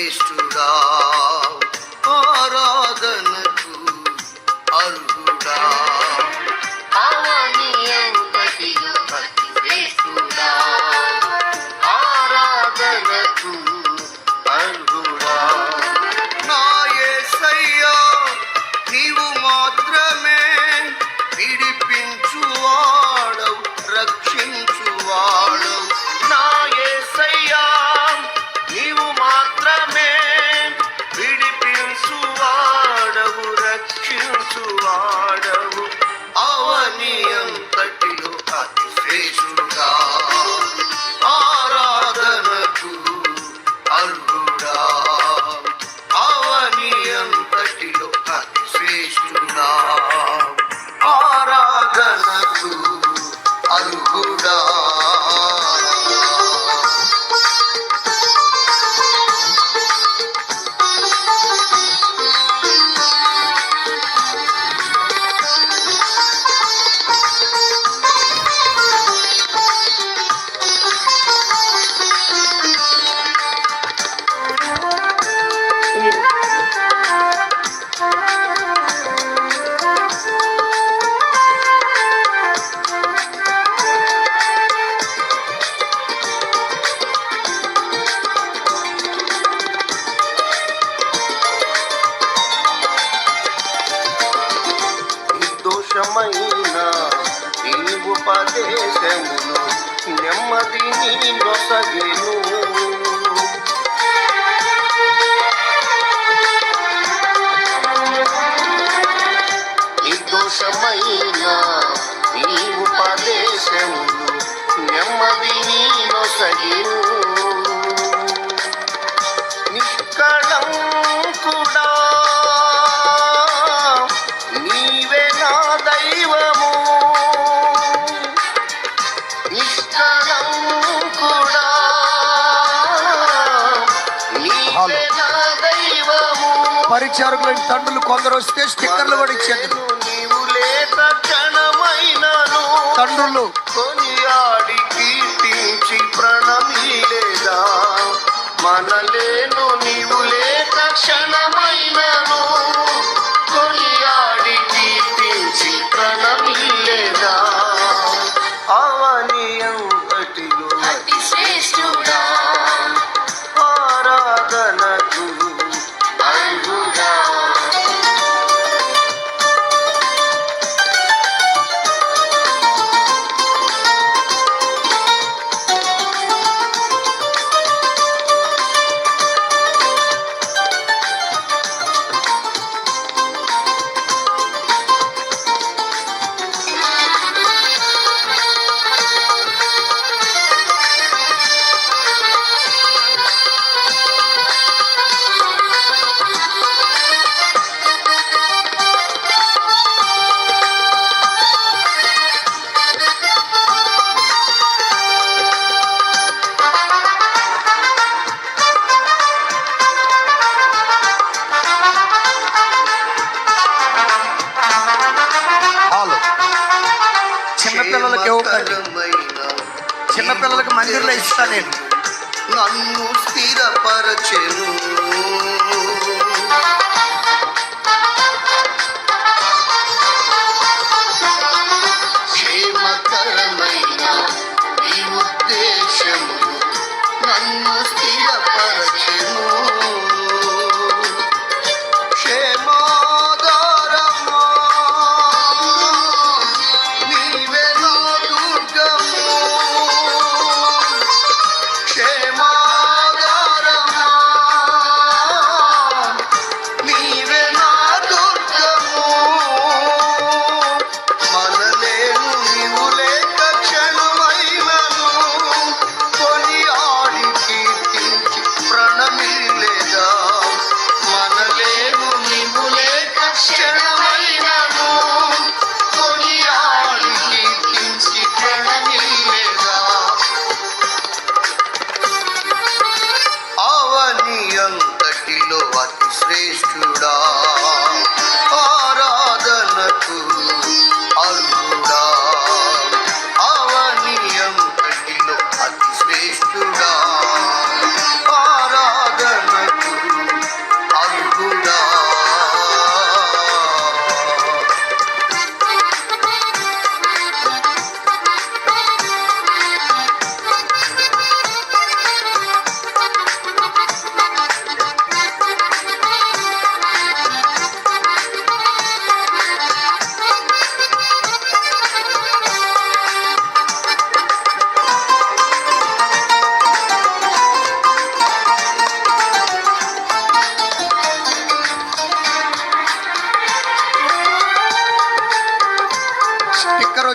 శ్రేష్ఠుడా, ఆరాధనకు అర్హుడా. అవనియంతటిలో అతి శ్రేష్ఠుడా, ఆరాధనకు అర్హుడా. నా యేసయ్యా నీవు మాత్రమే విడిపించువాడవు, రక్షించువాడవు. నా యేసయ్యా నీవు మాత్రమే విడిపించువాడవు, రక్షించువాడవు. అవనియంతటిలో అతి శ్రేష్ఠుడా, ఆరాధనకు అర్హుడా. అవనియంతటిలో అతి శ్రేష్ఠుడా, ఆరాధనకు అర్హుడా. నిర్దోషమైన నీ ఉపదేశమును నెమ్మదిని నొసగెను. నిర్దోషమైన నీ ఉపదేశమును నెమ్మదిని నొసగెను. నిష్కళంకుడా నీవే నా దైవము, నిష్కళంకుడా నీవే నా దైవము. పరిచారకులైన తండ్రులు కొందరు వస్తే స్టిక్కర్లు కూడా ఇచ్చేది. నీవు లేక క్షణమైనను తండ్రులు కొనియాడి కీర్తించి ప్రణమిలేదా మనలేను. నీవు లేక క్షణమైనను కొనియాడి కీర్తించి ప్రణమిలేదా. అవనియంతటిలో అతి శ్రేష్ఠుడా, ఆరాధనకు అర్హుడా. చిన్నపిల్లలకి ఇవ్వకండి, చిన్నపిల్లలకి మందిర్లో ఇస్తా నేను. నన్ను స్థిరపరచెను, క్షేమకరమైన నీ ఉద్దేశము నన్ను స్థిరపరచెను. క్షేమాధారమా నీవే నా దుర్గము, క్షేమాధారమా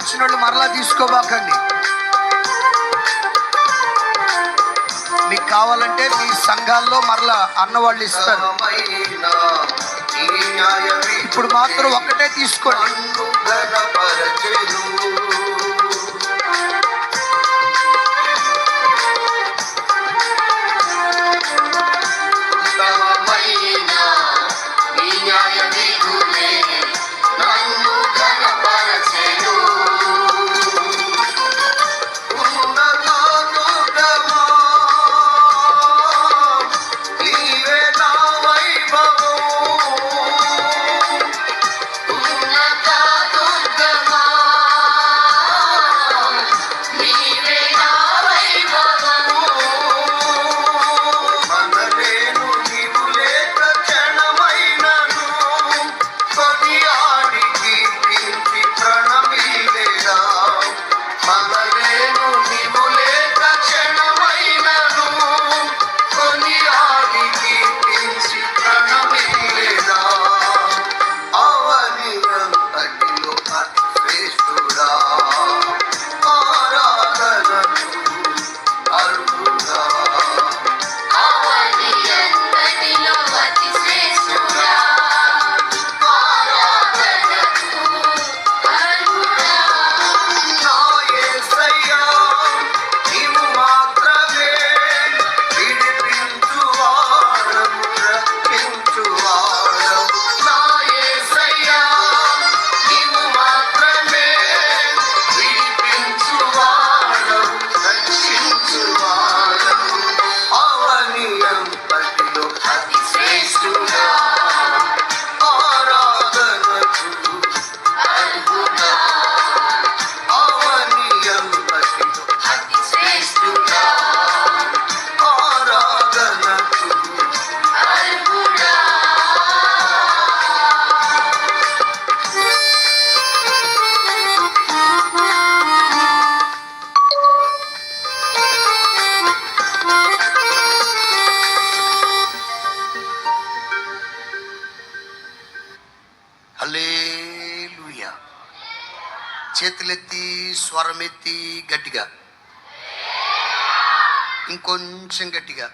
వచ్చిన వాళ్ళు మరలా తీసుకోబాకండి. మీకు కావాలంటే మీ సంఘాల్లో మరలా అన్నవాళ్ళు ఇస్తారు. ఘనమైన నీ న్యాయ విధులే ఇప్పుడు మాత్రం ఒక్కటే తీసుకోండి. నన్ను ఘనపరచెను. ఉత్తమమైన నీ న్యాయ విధులే నన్ను ఘనపరచెను. ఉన్నతాదుర్గమా, నీవే నా వైభవం. ఉన్నతాదుర్గమా, నీవే నా వైభవం. మనలేను నీవు లేక క్షణమైనను, కొనియాడి కీర్తించి ప్రణమిల్లేదా. మనలేను నీవు లేక క్షణమైనను, కొనియాడి కీర్తించి ప్రణమిల్లేదా. అవని అంతటిలో అతి శ్రేష్ఠుడా, ఆరాధనకు అర్హుడా. అవని అంతటిలో అతి శ్రేష్ఠుడా, ఆరాధనకు అర్హుడా. నా యేసయ్యా, నీవు మాత్రమే విడిపించువాడవు, రక్షించువాడవు. నా యేసయ్యా, నీవు మాత్రమే విడిపించువాడవు, రక్షించువాడవు. అవని అంతటిలో అతి శ్రేష్ఠుడా, ఆరాధనకు అర్హుడా. అవని అంతటిలో అతి శ్రేష్ఠుడా, ఆరాధనకు అర్హుడా. హల్లెలూయా. చేతులెత్తి స్వరమెత్తి గట్టిగా, ఇంకొంచెం గట్టిగా.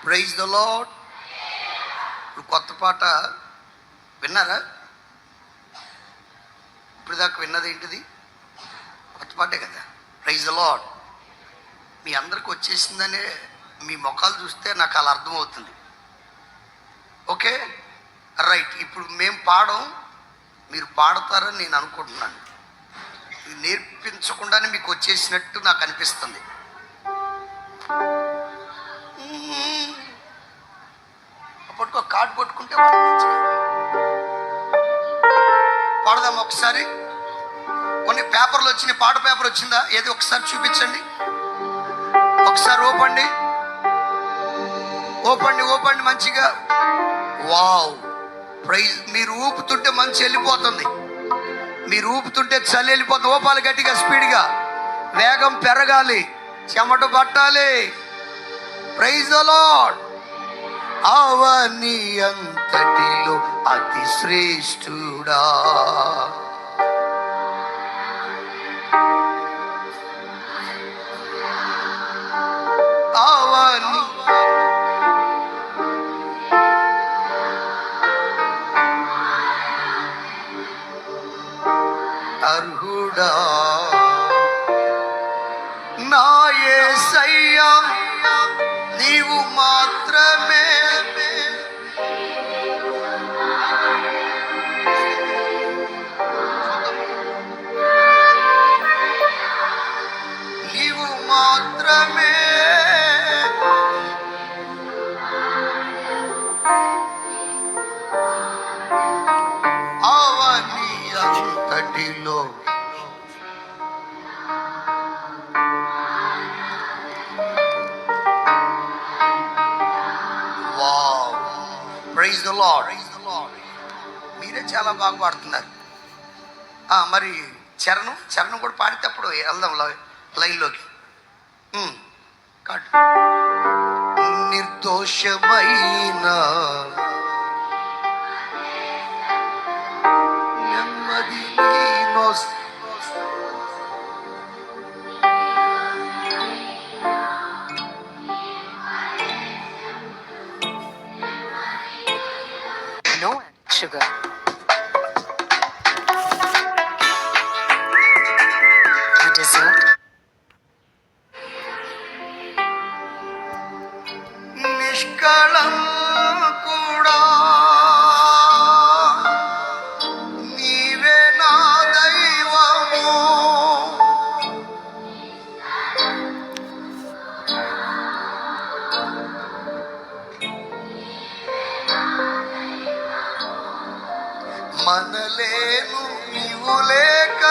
Praise the Lord. ఇప్పుడు కొత్త పాట విన్నారా? ఇప్పుడు దాకా విన్నది ఏంటిది? కొత్త పాటే కదా. Praise the lord. మీ అందరికి వచ్చేసిందనే మీ ముఖాలు చూస్తే నాకు అలా అర్థమవుతుంది. Okay right. ఇప్పుడు మేము పాడం, మీరు పాడతారని నేను అనుకుంటున్నాను. ఇది నేర్పించకుండానే మీకు వచ్చేసినట్టు నాకు అనిపిస్తుంది. అప్పటికో కార్డు కొట్టుకుంటే పాడదాం ఒకసారి. కొన్ని పేపర్లు వచ్చినాయి, పాట పేపర్ వచ్చిందా? ఏది ఒకసారి చూపించండి. ఒకసారి ఓపండి, ఓపండి, ఓపండి మంచిగా. Wow, praise. మీరు ఊపుతుంటే మంచి వెళ్ళిపోతుంది, మీరు ఊపుతుంటే చలి వెళ్ళిపోతుంది. ఓపాలి గట్టిగా, స్పీడ్గా, వేగం పెరగాలి, చెమట పట్టాలి. Praise the lord. అవని అంతటిలో అతి శ్రేష్ఠుడా, అవని అర్హుడా. నా యేసయ్యా, నీవు మాత్రమే నీవు మాత్రమే అవని అంతటిలో ప్రైజ్ ద లార్డ్. మీరే చాలా బాగా పాడుతున్నారు. మరి చరణం కూడా పాడితే అప్పుడు వెళ్దాం లైన్లోకి. కాదు, నిర్దోషమైన నెమ్మది నీలో sugar. A dessert. నిష్కళం కూడా నీవే నా దైవము మనలేను నీవు లేక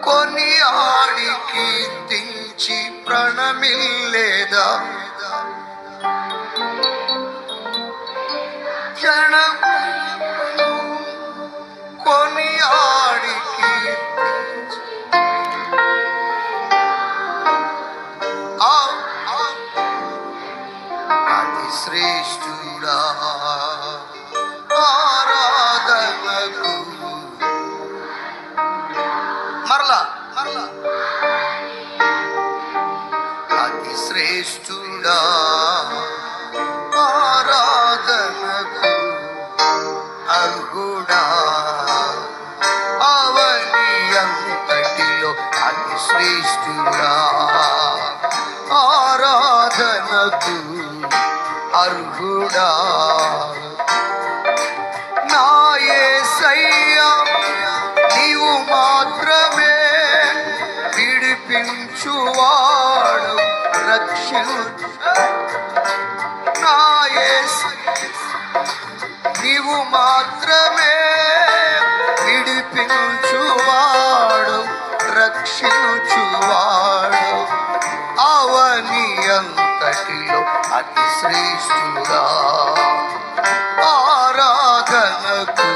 కొని ఆడి కీర్తించి ప్రణమిల్లేదా క్షణం కొని ఆడి కీర్తించి అతి శ్రేష్ఠుడా ఆరాధనకు మరలా అతి శ్రేష్ఠుడా ఆరాధనకు అర్హుడా అవని అంతటిలో అతి శ్రేష్ఠుడా ఆరాధనకు అర్హుడా నా యేసయ్యా నీవు మాత్రమే విడిపించువాడు రక్షించు నా యేసయ్యా నీవు మాత్రమే విడిపించువాడు రక్షించువాడు అవని అంతటిలో అతి శ్రేష్ఠుడా ఆరాధనకు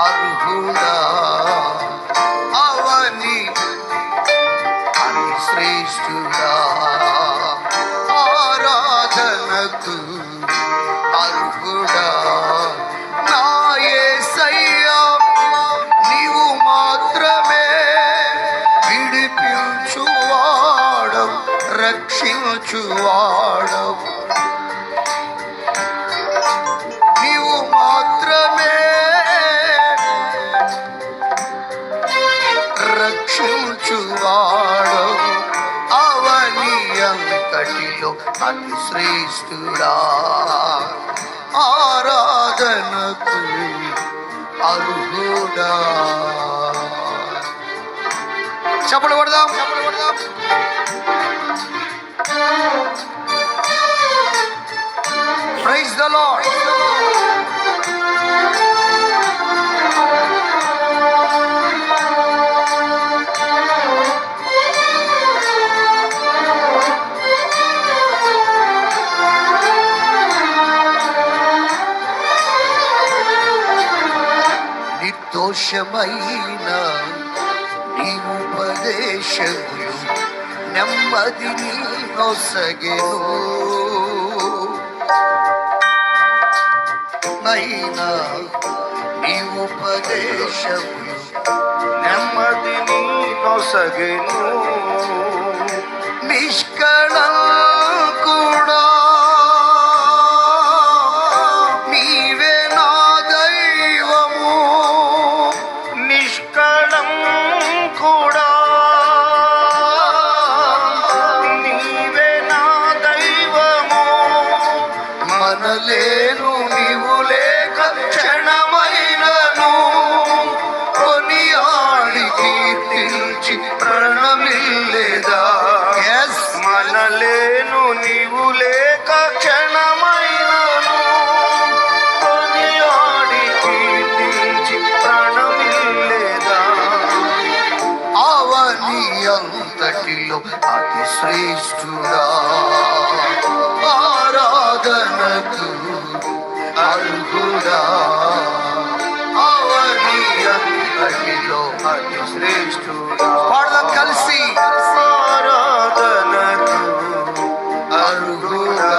అర్హుడా అవని అతి శ్రేష్ఠుడా ఆరాధనకు అర్హుడా నా యేసయ్యా నీవు మాత్రమే విడిపించువాడవు రక్షించువాడవు నీవు మాత్రమే రక్షించువాడవు అవని అంతటిలో అతి శ్రేష్ఠుడా ఆరాధనకు అర్హుడా చప్పలు కొడదాం ప్రైజ్ ద లార్డ్ నిర్దోషమైన నీ ఉపదేశములు నెమ్మదిని నొసగెను నైనా నీ ఉపదేశములు నెమ్మదిని నొసగెను నిష్కళం కూడా నీవే నా దైవము నిష్కళం కూడా నీవే నా దైవము మనలేను నీవు లేక క్షణమైనను కొని ఆడి కీర్తించి ప్రణమిల్లేదా ఎస్ మనలేను నీవు లేక క్షణమైనను కొనియాడి కీర్తించి ప్రణమిల్లేదా అవని అంతటిలో అతి శ్రేష్ఠుడా ఆరాధనకు అర్హుడా అవని అంతటిలో అతి శ్రేష్ఠుడా పాడదాం కలిసి ఆరాధనకు అర్హుడా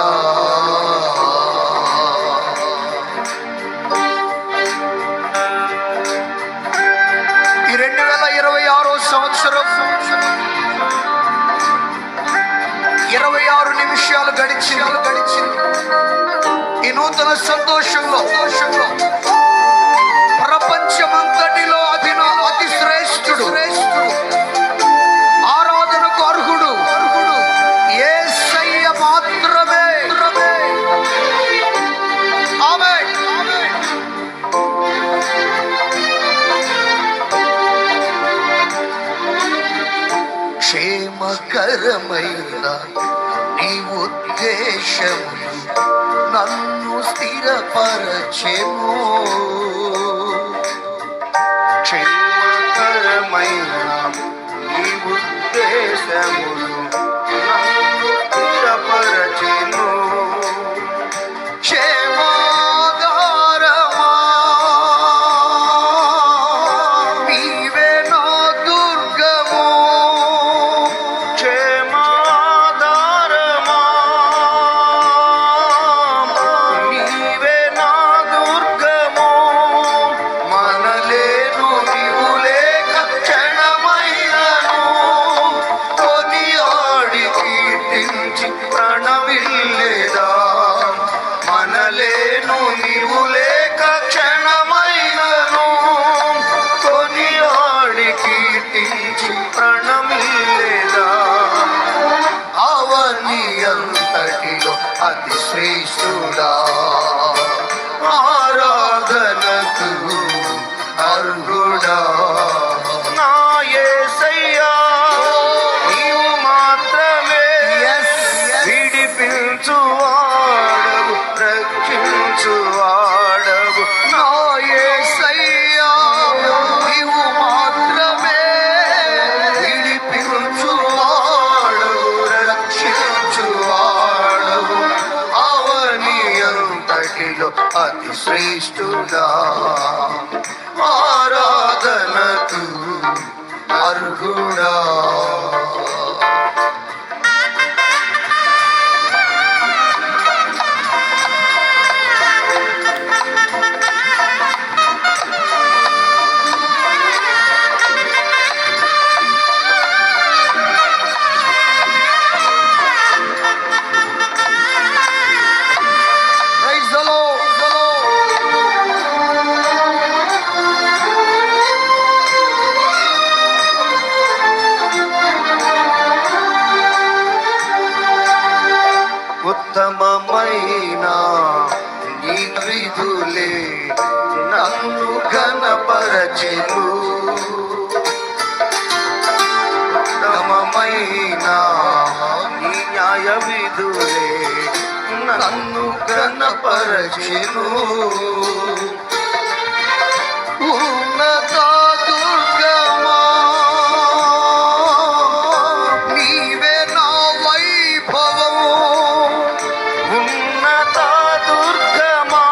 ఈ 2026 సంవత్సరం 26 నిమిషాలు గడిచింది ఈ నూతన సంతోషంలో ప్రపంచమంతటిలో అతి శ్రేష్ఠుడు ఆరాధనకు అర్హుడు యేసయ్య మాత్రమే. ఆమేన్. క్షేమకరమైన నీ ఉద్దేశము నన్ను స్థిరపరచెను. క్షేమకరమైన నీ ఉద్దేశములు నన్ను స్థిరపరచెను. క్షేమాధారమా నీవే నా దుర్గము. క్షేమాధారమా నీవే నా దుర్గము. మనలేను నీవు లేక క్షణమైనను కొనియాడి కీర్తించి ప్రణమిల్లేదా. మనలేను నీవు లేక క్షణమైనను కొనియాడి కీర్తించి ప్రణమిల్లేదా. అవని అంతటిలో అతి శ్రేష్ఠుడా ఆరాధనకు అర్హుడా. నా యేసయ్యా నీవు మాత్రమే విడిపించువాడవు రక్షించువాడవు. నా యేసయ్యా నీవు మాత్రమే విడిపించువాడవు రక్షించువాడవు. అవని అంతటిలో అతి శ్రేష్ఠుడా ఆరాధనకు అర్హుడా. Praise the Lord. ఉత్తమమైన నీ విధులే నన్ను ఘనపరచెను. ఉత్తమమైన నీ న్యాయ విధులే నన్ను ఘనపరచెను. ఉన్నత దుర్గమా నీవే నా వైభవము. ఉన్నత దుర్గమా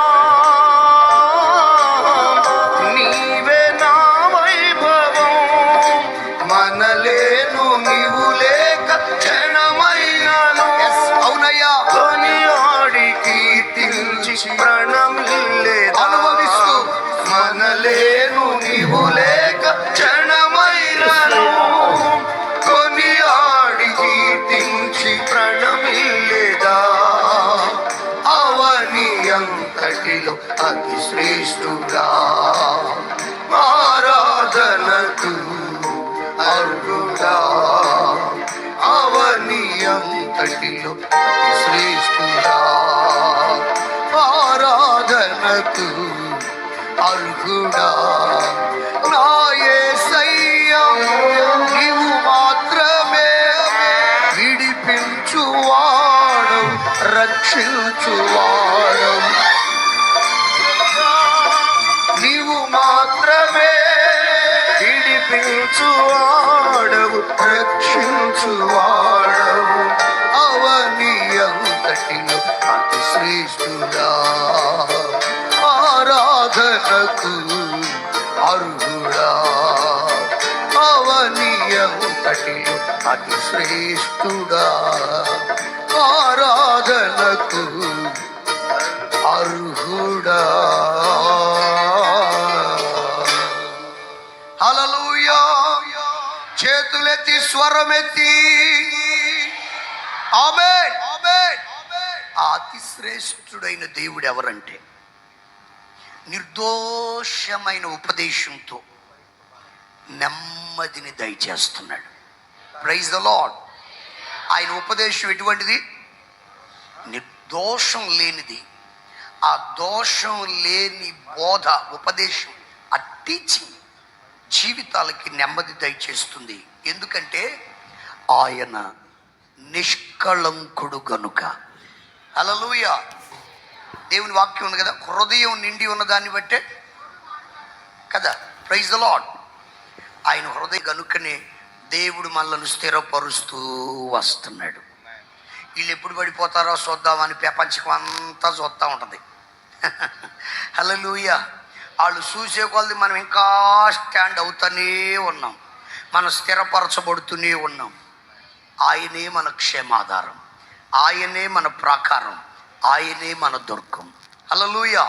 నీవే నా వైభవం. మనలేను నీవు లేక క్షణమైనను అవునయ్యా కొనియాడి కీర్తించి ప్రణమిల్లేదా. అనుభవిస్తూ మనలేను నీవు లేక క్షణమైనను కొనియాడి కీర్తించి ప్రణమిల్లేదా. అవని అంతటిలో అతి శ్రేష్ఠుడా ఆరాధనకు అర్హుడా. అవని అంతటిలో అతి శ్రేష్ఠుడా ఆరాధనకు అర్హుడా. నా యేసయ్యా నీవు మాత్రమే విడిపించువాడవు రక్షించువాడవు. నీవు మాత్రమే విడిపించువాడవు రక్షించువాడవు. అవని అంతటిలో అతి శ్రేష్ఠుడా ఆరాధనకు అర్హుడా. అవని అంతటిలో అతి శ్రేష్ఠుడా ఆరాధనకు అర్హుడా. హల్లెలూయా. చేతులెత్తి స్వరమెత్తి ఆమేన్ ఆ అతి శ్రేష్ఠుడైన దేవుడు ఎవరంటే నిర్దోషమైన ఉపదేశంతో నెమ్మదిని దయచేస్తున్నాడు. Praise the Lord. ఆయన ఉపదేశం ఎటువంటిది? నిర్దోషం లేనిది. ఆ దోషం లేని బోధ, ఉపదేశం, ఆ టీచింగ్ జీవితాలకి నెమ్మది దయచేస్తుంది. ఎందుకంటే ఆయన నిష్కళంకుడు గనుక. హల్లెలూయా. దేవుని వాక్యం ఉంది కదా, హృదయం నిండి ఉన్న దాన్ని బట్టే కదా. Praise the Lord. ఆయన హృదయం గనుకనే దేవుడు మనల్ని స్థిరపరుస్తూ వస్తున్నాడు. వీళ్ళు ఎప్పుడు పడిపోతారో చూద్దామని ప్రపంచం అంతా చూస్తూ ఉంటుంది. హల్లెలూయా. వాళ్ళు చూసే కొలది మనం ఇంకా స్టాండ్ అవుతూనే ఉన్నాం, మనం స్థిరపరచబడుతూనే ఉన్నాం. ఆయనే మన క్షేమాధారం, ఆయనే మన ప్రాకారం, ఆయనే మన దుర్గం. హల్లెలూయా.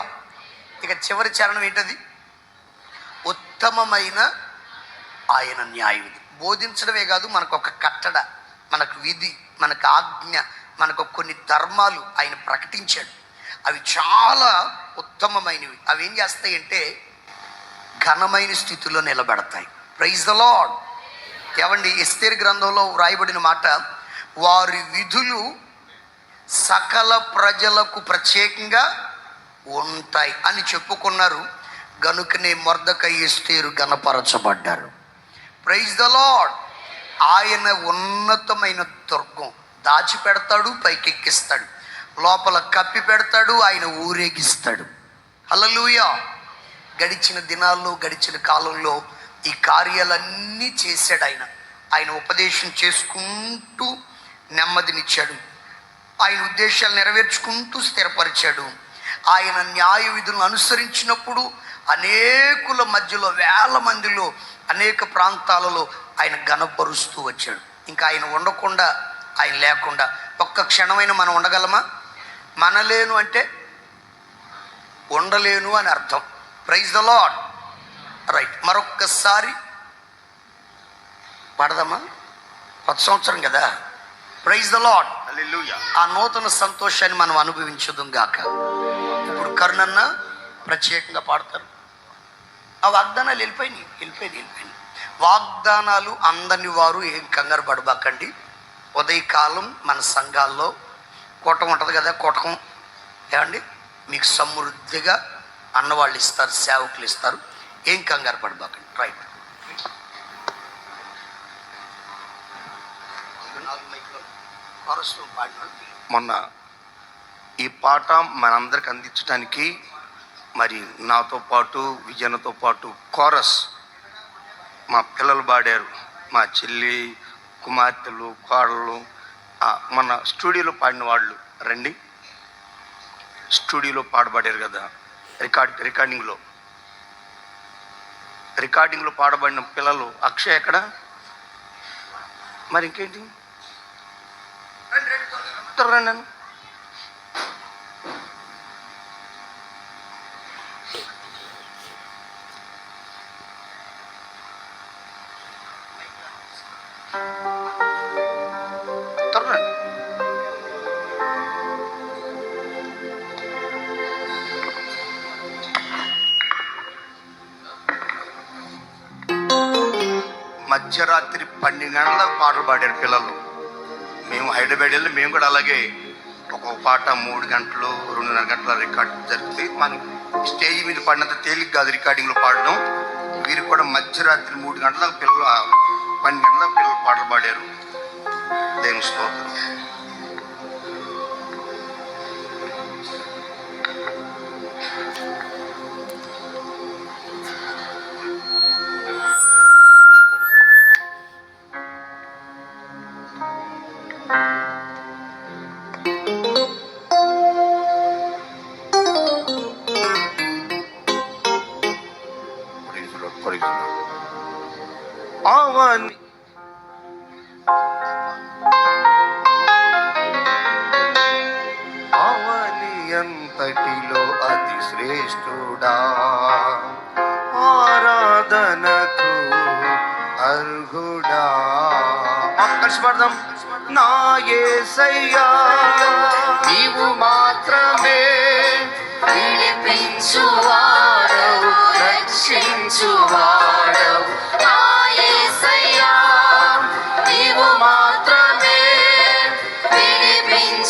ఇక చివరి చరణం ఏంటది? ఉత్తమమైన ఆయన న్యాయవిధి. బోధించడమే కాదు, మనకు ఒక కట్టడ, మనకు విధి, మనకు ఆజ్ఞ, మనకు కొన్ని ధర్మాలు ఆయన ప్రకటించాడు. అవి చాలా ఉత్తమమైనవి. అవి ఏం చేస్తాయంటే ఘనమైన స్థితిలో నిలబెడతాయి. Praise the lord. ఏవండి, ఎస్తేరు గ్రంథంలో వ్రాయబడిన మాట, వారి విధులు సకల ప్రజలకు ప్రత్యేకంగా ఉంటాయి అని చెప్పుకున్నారు. గనుకనే మొర్దెకై, ఎస్తేరు గణపరచబడ్డారు. Praise the Lord. ఆయన ఉన్నతమైన దుర్గం. దాచిపెడతాడు, పైకెక్కిస్తాడు, లోపల కప్పి పెడతాడు, ఆయన ఊరేగిస్తాడు. హల్లెలూయా. గడిచిన దినాల్లో, గడిచిన కాలంలో ఈ కార్యాలన్నీ చేశాడు ఆయన. ఆయన ఉపదేశం చేసుకుంటూ నెమ్మదినిచ్చాడు, ఆయన ఉద్దేశాలు నెరవేర్చుకుంటూ స్థిరపరిచాడు. ఆయన న్యాయ విధులను అనుసరించినప్పుడు అనేకుల మధ్యలో, వేల మందిలో, అనేక ప్రాంతాలలో ఆయన ఘనపరుస్తూ వచ్చాడు. ఇంకా ఆయన ఉండకుండా, ఆయన లేకుండా ఒక్క క్షణమైన మనం ఉండగలమా? మనలేను అంటే ఉండలేను అని అర్థం. Praise the Lord. రైట్. మరొక్కసారి పడదామా? కొత్త సంవత్సరం కదా. Praise the Lord. హల్లెలూయా. ఆ నూతన సంతోషాన్ని మనం అనుభవించుదాం గాక. ఇప్పుడు కరుణన్న ప్రత్యేకంగా పాడతారు. ఆ వాగ్దానాలు వెళ్ళిపోయినాయి. వాగ్దానాలు అందని వారు ఏం కంగారు పడబాకండి. ఉదయకాలం మన సంఘాల్లో కూటం ఉంటుంది కదా, కూటం ఏమండి, మీకు సమృద్ధిగా అన్నవాళ్ళు ఇస్తారు, సేవకులు ఇస్తారు. ఏం కంగారు పడబాకండి. రైట్. మొన్న ఈ పాట మనందరికి అందించడానికి మరి నాతో పాటు, విజయనతో పాటు కోరస్ మా పిల్లలు పాడారు, మా చెల్లి కుమార్తెలు, కోడళ్ళు. మన స్టూడియోలో పాడిన వాళ్ళు రండి. స్టూడియోలో పాడబడారు కదా, రికార్డింగ్లో పాడబడిన పిల్లలు. అక్షయ్ ఎక్కడ? మరి ఇంకేంటి, రండి. మధ్యరాత్రి 12 గంటలకు పాటలు పాడారు పిల్లలు. మేము హైదరాబాద్ వెళ్ళి మేము కూడా అలాగే ఒక్కొక్క పాట 3 గంటలు 2.5 గంటల రికార్డ్ జరిగితే మనం స్టేజ్ మీద పాడినంత తేలిక కాదు రికార్డింగ్లో పాడడం. వీరు కూడా మధ్యరాత్రి 3 గంటలకు పిల్లలు, 12 గంటలకు పిల్లలు పాటలు పాడారు. దేవుని స్తోత్రం. అవని అంతటిలో అతి శ్రేష్ఠుడా, ఆరాధనకు అర్హుడా. కలిసి కలిసి పాడదాం. నా యేసయ్యా నీవు మాత్రమే విడిపించువాడవు, రక్షించువాడవు. నా యేసయ్యా, నీవు మాత్రమే విడిపించువాడవు,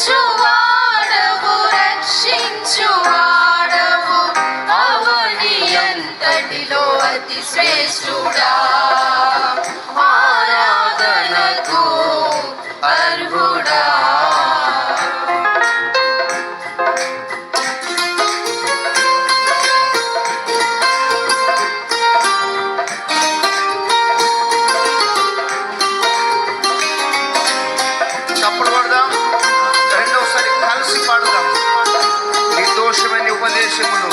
రక్షించువాడవు. అవని అంతటిలో అతి శ్రేష్ఠుడా, ఆరాధనకు అర్హుడా. చప్పుడు పడదాం. రెండోసారి కలిసి పాడదాం. నిర్దోషమైన ఉపదేశములు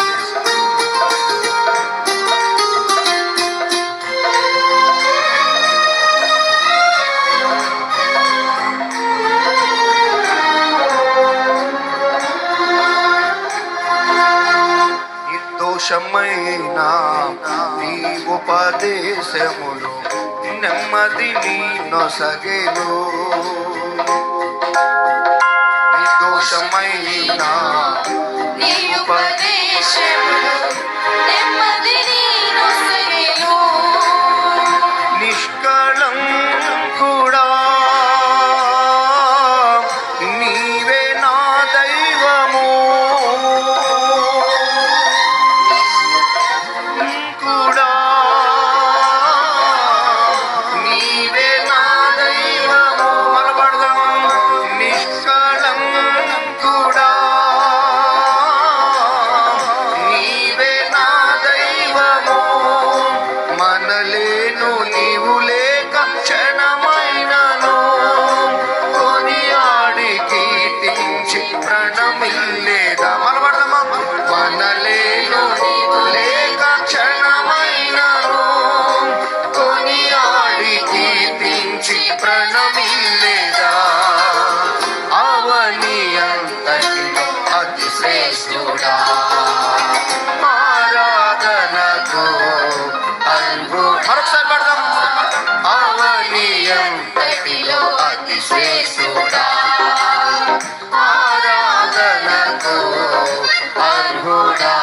నిర్దోషమైన నీ ఉపదేశములు నెమ్మదిని నొసగెను. నిర్దోషమైన నీ ఉపదేశములు నెమ్మదిని నొసగెను. నిష్కళంకుడా నీవే నా దైవము. కూడా నీవే నా దైవము. మలపడదాం. నిష్కళంకుడా నీవే నా దైవము. మనలేను నీవు లేక క్షణమైనను కొనియాడి కీర్తించి ప్రణమిల్లేదా. మలపడదామా. మనలేను నీవు లేక క్షణమైనను కొనియాడి కీర్తించి ప్రణమిల్లేదా. అవని అంతటిలో అతి శ్రేష్ఠుడా, ఆరాధనకు అర్హుడా. మరొకసారి పడదాం. అవని అంతటిలో అతి శ్రేష్ఠుడా, ఆరాధనకు అర్హుడా.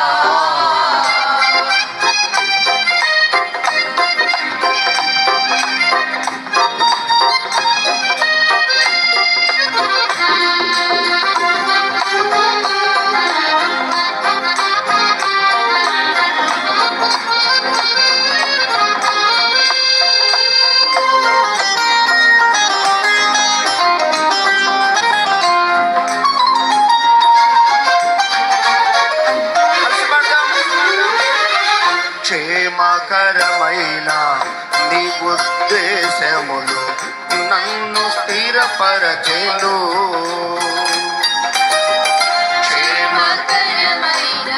కలిసి పాడదాం. క్షేమకరమైన నీ ఉద్దేశములు నన్ను స్థిరపరచెను. క్షేమకరమైన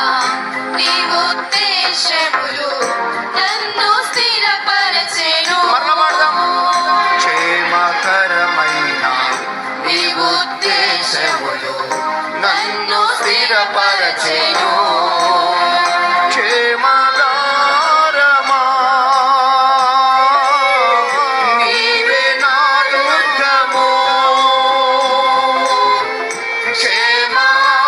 నీ ఉద్దేశములు నన్ను స్థిరపరచెను. మరల పాడదాం. క్షేమకరమైన నీ ఉద్దేశములు నన్ను స్థిరపరచెను. క్షేమదారమా నీవే నా దుర్గము. క్షేమదారమా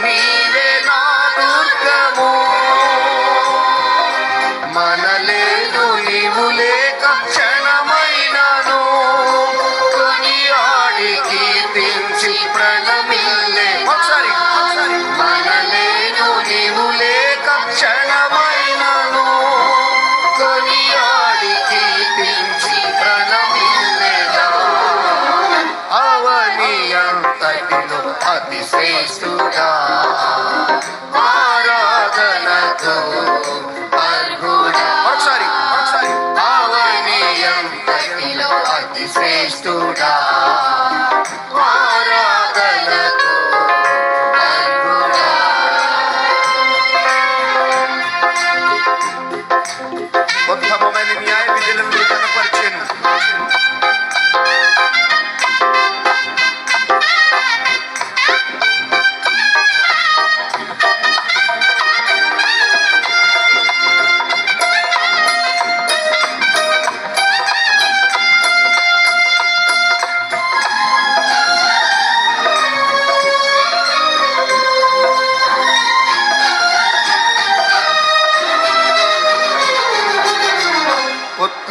నీవే నా దుర్గము. మనలేను నీవు లేక క్షణమైనను కొనియాడి కీర్తించి ప్రణమిల్లే. ఒకసారి మనలేను నీవు లేక క్షణమైనను కొనియాడి కీర్తించి ప్రణమిల్లేదా. అవని అంతటిలో అతి శ్రేష్ఠుడా, ఆరాధనకు అర్హుడా. ఒకసారి అవని అంతటిలో అతి శ్రేష్ఠుడా, ఆరాధనకు అర్హుడా. ఉత్తమమైన న్యాయ విధులను కనపరిచెను.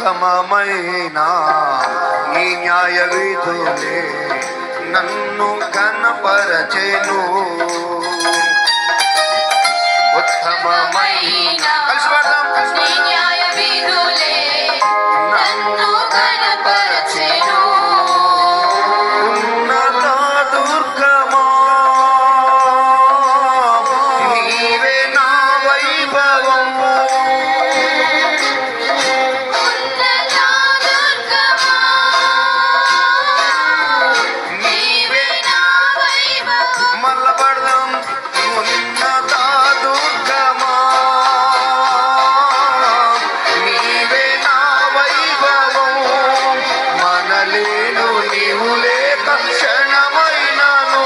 ఉత్తమమైన ఈ న్యాయ విధులే నన్ను కనపరచెను. ఉత్తమమైన కలిసి పాడదాం. నీ న్యాయ విధులే నన్ను కనపరచెను. ఉన్నత దుర్గమా నీవే నా వైభవం. ఉన్నత దుర్గమా నీవే నా వైభవం. మల్ల పడదాం. ఉన్నత దుర్గమా నీవే నా వైభవం. మనలేను నీవు లేక క్షణమైనను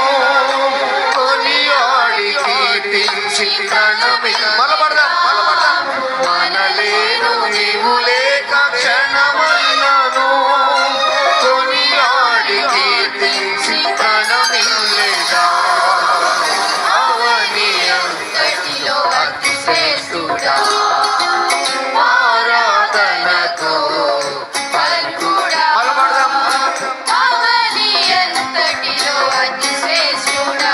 కొనియాడి కీర్తించి ప్రణమి. మల్ల పడదాం. మనలేను నీవు లేక క్షణమైనను కొనియాడి కీర్తించి ప్రణమిల్లేదా. గట్టిలో అతి శ్రేష్ఠుడా ఆరాధనతో పలుకుడా. మల్ల పడదాం. అవని అంతటిలో అతి శ్రేష్ఠుడా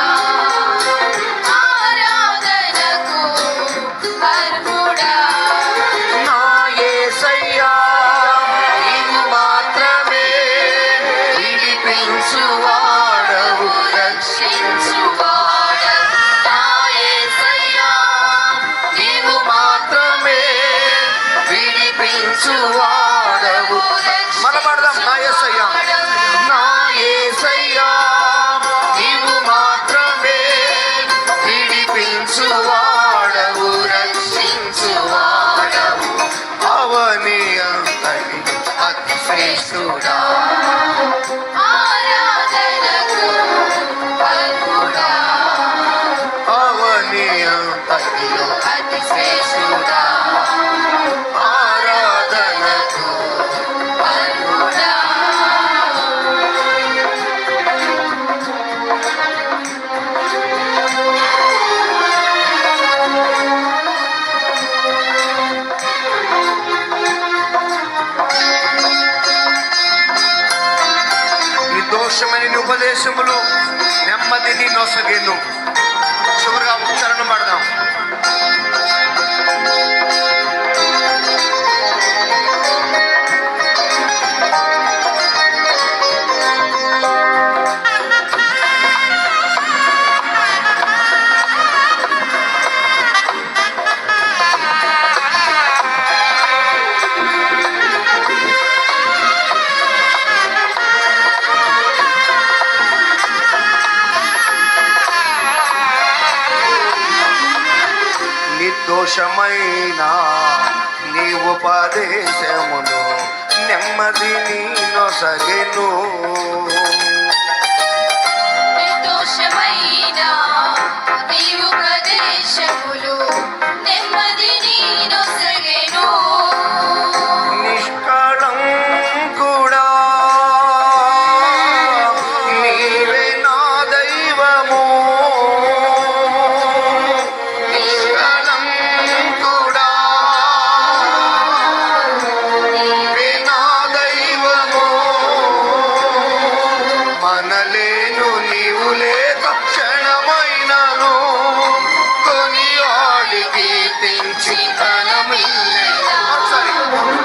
ఆరాధనకు అర్హుడా. నా యేసయ్యా నీవు మాత్రమే విడిపించువాడవు రక్షించువాడా నా యేసయ్యా నీవు మాత్రమే విడిపించువాడవు. మల్ల పడదాం. నా యేసయ్యా నా యేసయ్యా నీవు మాత్రమే విడిపించువాడవు రక్షించువాడవు. అవని అంతటి అతి శ్రేష్ఠుడా ఆరాధనకు అర్హుడా అవని అంతటిలో అతి శ్రేష్ఠుడా ఆరాధనకు అర్హుడా. నిర్దోషమైన ఉపదేశములు నెమ్మదిని నొసగెను. చివరిగా ఉచ్చారణ పడదాం. నిర్దోషమైన నీ ఉపదేశములు నెమ్మదిని నొసగెను. నిర్దోషమైన నీ ఉపదేశములు నెమ్మదిని నొసగెను. నిష్కళంకుడా నీవే నా దైవము. నిష్కళంకుడా నీవే నా దైవము. మనలేను నీవు లేక క్షణమైనను కొనియాడి కీర్తించి ప్రణమిల్లేదా. ఒకసారి.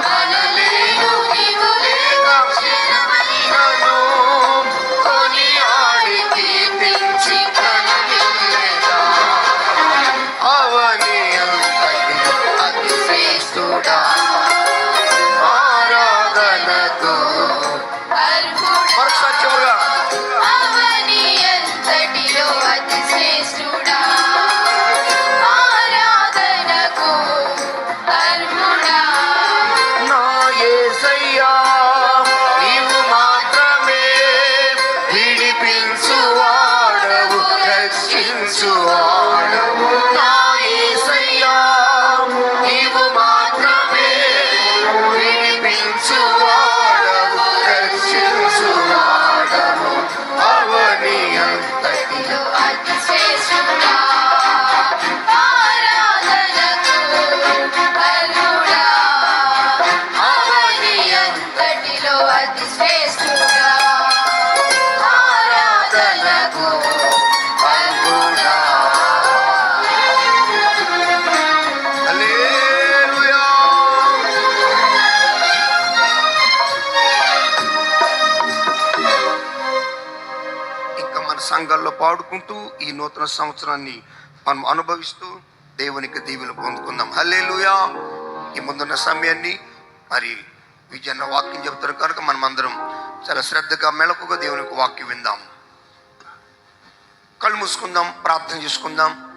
మనలేను నీవు లేక క్షణమైనను కొనియాడి కీర్తించి ప్రణమిల్లేదా. అవని అంతటి అతి శ్రేష్ఠుడా ఆరాధనకు. అర్హుడా. మరొకసారి చివరిగా అవని అంతటిలో అతి శ్రేష్ఠుడా ఆరాధనకు అర్హుడా. నా యేసయ్యా నీవు మాత్రమే విడిపించువాడవు రక్షించువాడవు. నా యేసయ్యా నీవు మాత్రమే సంఘాల్లో పాడుకుంటూ ఈ నూతన సంవత్సరాన్ని మనం అనుభవిస్తూ దేవునికి దీవెనలు పొందుకుందాం. హల్లెలూయా. ఈ ముందున్న సమయాన్ని మరి విజయన్న వాక్యం చెబుతారు కనుక మనం అందరం చాలా శ్రద్ధగా మెలకుగా దేవునికి వాక్యం విందాం. కళ్ళు మూసుకుందాం, ప్రార్థన చేసుకుందాం.